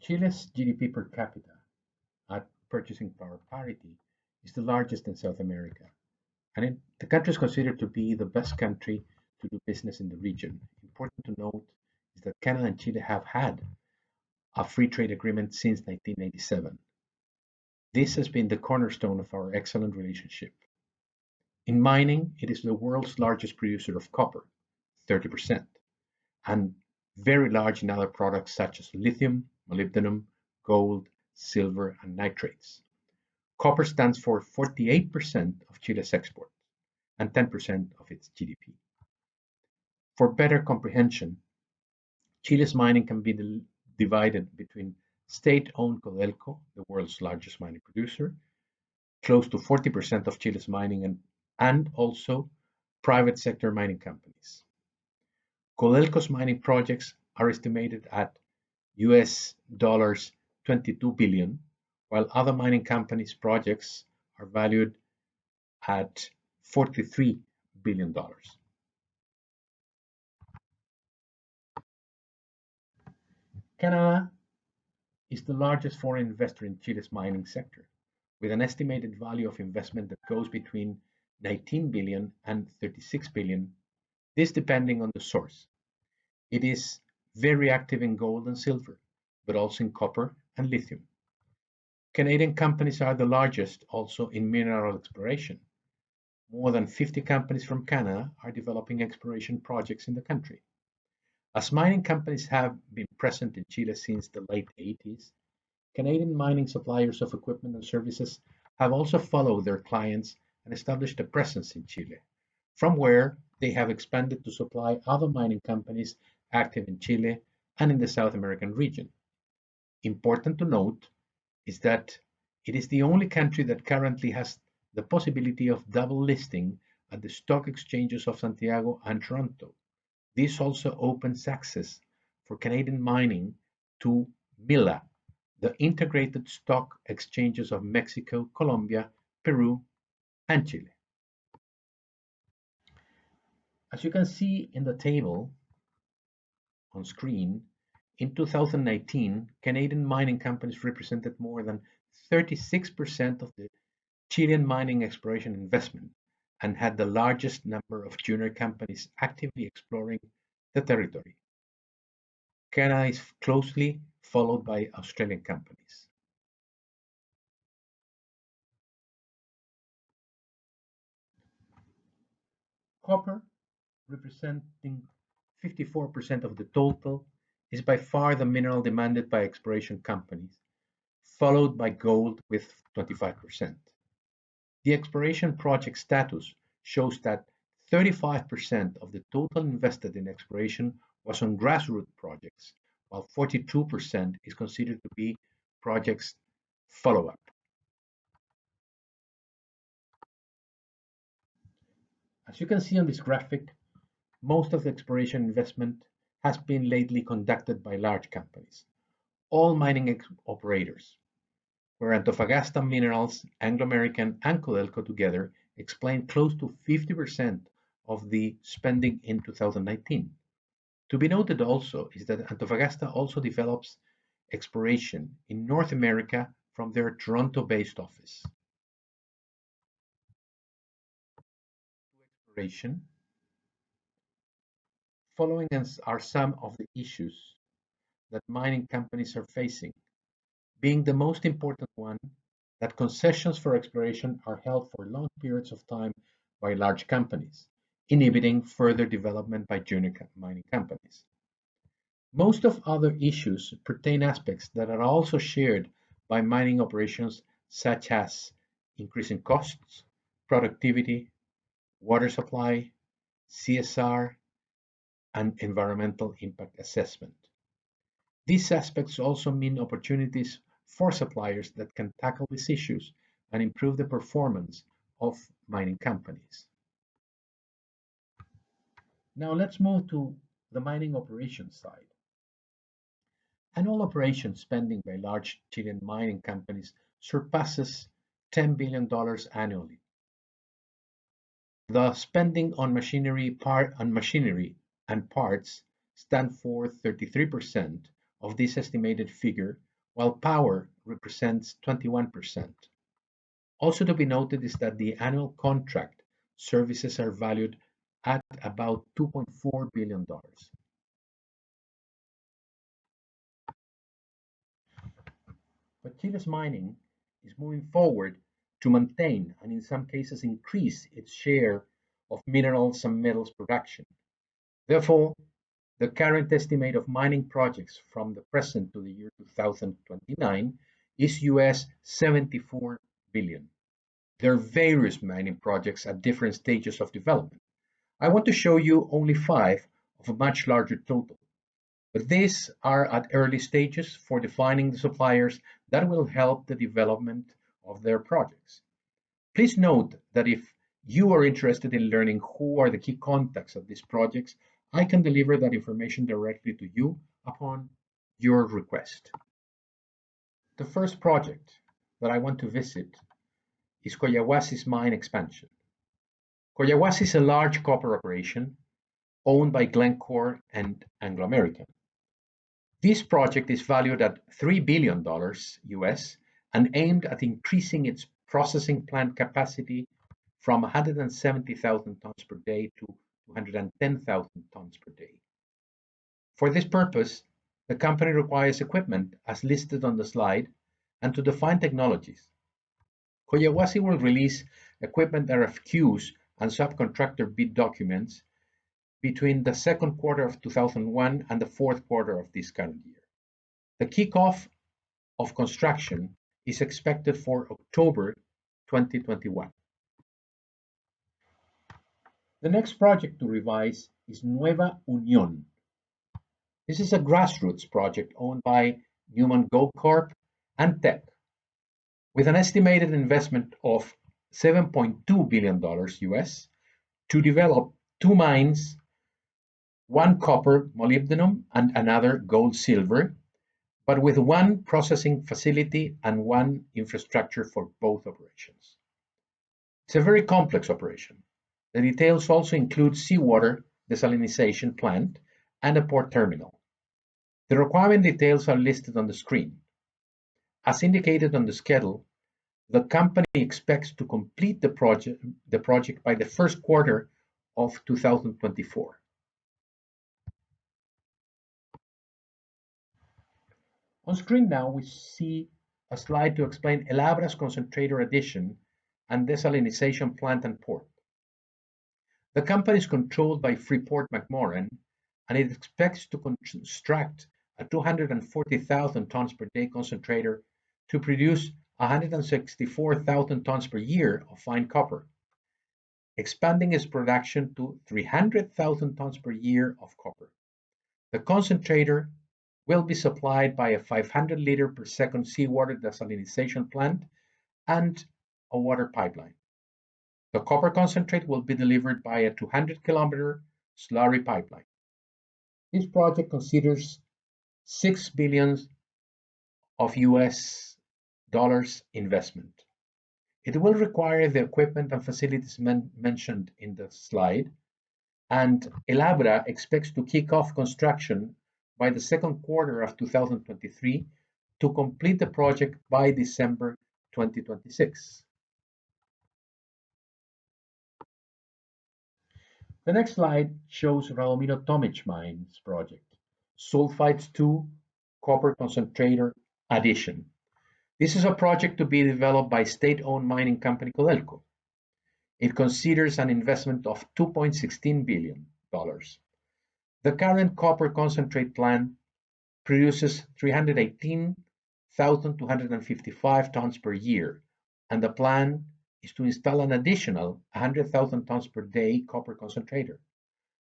Chile's GDP per capita at purchasing power parity is the largest in South America, and the country is considered to be the best country to do business in the region. Important to note is that Canada and Chile have had a free trade agreement since 1997. This has been the cornerstone of our excellent relationship. In mining, it is the world's largest producer of copper, 30%, and very large in other products such as lithium, molybdenum, gold, silver, and nitrates. Copper stands for 48% of Chile's exports and 10% of its GDP. For better comprehension, Chile's mining can be divided between state-owned Codelco, the world's largest mining producer, close to 40% of Chile's mining, and also private sector mining companies. Codelco's mining projects are estimated at US dollars 22 billion, while other mining companies' projects are valued at $43 billion. Canada is the largest foreign investor in Chile's mining sector, with an estimated value of investment that goes between 19 billion and 36 billion, this depending on the source. It is very active in gold and silver, but also in copper and lithium. Canadian companies are the largest also in mineral exploration. More than 50 companies from Canada are developing exploration projects in the country. As mining companies have been present in Chile since the late 80s, Canadian mining suppliers of equipment and services have also followed their clients and established a presence in Chile, from where they have expanded to supply other mining companies active in Chile and in the South American region. Important to note is that it is the only country that currently has the possibility of double listing at the stock exchanges of Santiago and Toronto. This also opens access for Canadian mining to MILA, the integrated stock exchanges of Mexico, Colombia, Peru, and Chile. As you can see in the table on screen, in 2019, Canadian mining companies represented more than 36% of the Chilean mining exploration investment and had the largest number of junior companies actively exploring the territory. Canada is closely followed by Australian companies. Copper, representing 54% of the total, is by far the mineral demanded by exploration companies, followed by gold with 25%. The exploration project status shows that 35% of the total invested in exploration was on grassroots projects, while 42% is considered to be projects follow-up. As you can see on this graphic, most of the exploration investment has been lately conducted by large companies, all mining operators, where Antofagasta Minerals, Anglo American, and Codelco together explain close to 50% of the spending in 2019. To be noted also is that Antofagasta also develops exploration in North America from their Toronto-based office. Exploration. Following us are some of the issues that mining companies are facing, being the most important one that concessions for exploration are held for long periods of time by large companies, inhibiting further development by junior mining companies. Most of other issues pertain aspects that are also shared by mining operations such as increasing costs, productivity, water supply, CSR, and environmental impact assessment. These aspects also mean opportunities for suppliers that can tackle these issues and improve the performance of mining companies. Now let's move to the mining operations side. Annual operation spending by large Chilean mining companies surpasses $10 billion annually. The spending on machinery and parts stand for 33% of this estimated figure, while power represents 21%. Also to be noted is that the annual contract services are valued at about $2.4 billion. But Chile's mining is moving forward to maintain and in some cases increase its share of minerals and metals production. Therefore, the current estimate of mining projects from the present to the year 2029 is US 74 billion. There are various mining projects at different stages of development. I want to show you only five of a much larger total, but these are at early stages for defining the suppliers that will help the development of their projects. Please note that if you are interested in learning who are the key contacts of these projects, I can deliver that information directly to you upon your request. The first project that I want to visit is Collahuasi's mine expansion. Collahuasi is a large copper operation owned by Glencore and Anglo American. This project is valued at $3 billion US and aimed at increasing its processing plant capacity from 170,000 tons per day to 210,000 tons per day. For this purpose, the company requires equipment as listed on the slide and to define technologies. Collahuasi will release equipment RFQs and subcontractor bid documents between the second quarter of 2001 and the fourth quarter of this current year. The kickoff of construction is expected for October 2021. The next project to revise is Nueva Unión. This is a grassroots project owned by Newman Gold Corp and Teck, with an estimated investment of $7.2 billion US to develop two mines, one copper molybdenum and another gold silver, but with one processing facility and one infrastructure for both operations. It's a very complex operation. The details also include seawater desalination plant and a port terminal. The requirement details are listed on the screen. As indicated on the schedule, the company expects to complete the project by the first quarter of 2024. On screen now, we see a slide to explain El Abra's concentrator addition and desalination plant and port. The company is controlled by Freeport-McMoRan, and it expects to construct a 240,000 tons per day concentrator to produce 164,000 tons per year of fine copper, expanding its production to 300,000 tons per year of copper. The concentrator will be supplied by a 500 liter per second seawater desalination plant and a water pipeline. The copper concentrate will be delivered by a 200-kilometer slurry pipeline. This project considers $6 billion of US dollars investment. It will require the equipment and facilities mentioned in the slide, and El Abra expects to kick off construction by the second quarter of 2023 to complete the project by December 2026. The next slide shows Radomiro Tomic Mines project, Sulfides 2 Copper Concentrator Addition. This is a project to be developed by state-owned mining company Codelco. It considers an investment of $2.16 billion. The current copper concentrate plant produces 318,255 tons per year, and the plan is to install an additional 100,000 tons per day copper concentrator.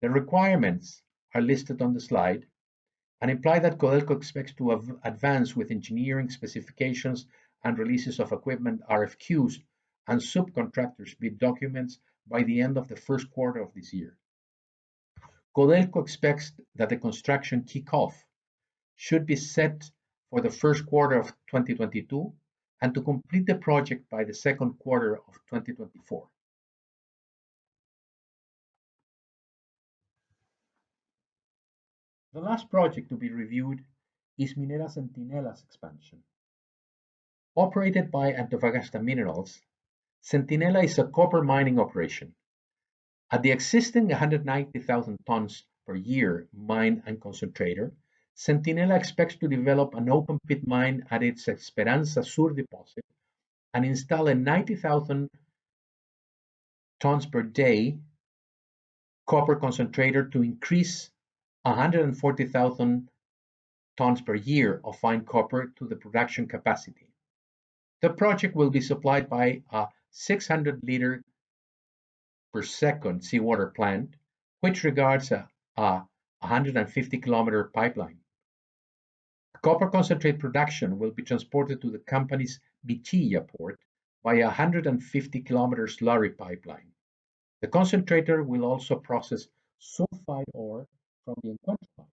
The requirements are listed on the slide and imply that Codelco expects to advance with engineering specifications and releases of equipment RFQs and subcontractors bid documents by the end of the first quarter of this year. Codelco expects that the construction kickoff should be set for the first quarter of 2022 and to complete the project by the second quarter of 2024. The last project to be reviewed is Minera Centinela's expansion. Operated by Antofagasta Minerals, Centinela is a copper mining operation. At the existing 190,000 tons per year mine and concentrator, Centinela expects to develop an open pit mine at its Esperanza Sur deposit and install a 90,000 tons per day copper concentrator to increase 140,000 tons per year of fine copper to the production capacity. The project will be supplied by a 600-liter per second seawater plant, which regards a 150-kilometer pipeline. Copper concentrate production will be transported to the company's Vichilla port by a 150-kilometer slurry pipeline. The concentrator will also process sulfide ore from the Encuentro mine.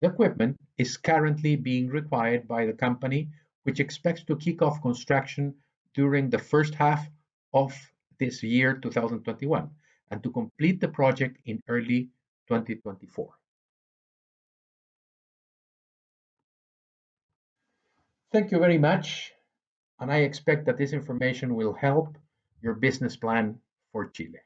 The equipment is currently being required by the company, which expects to kick off construction during the first half of this year, 2021, and to complete the project in early 2024. Thank you very much, and I expect that this information will help your business plan for Chile.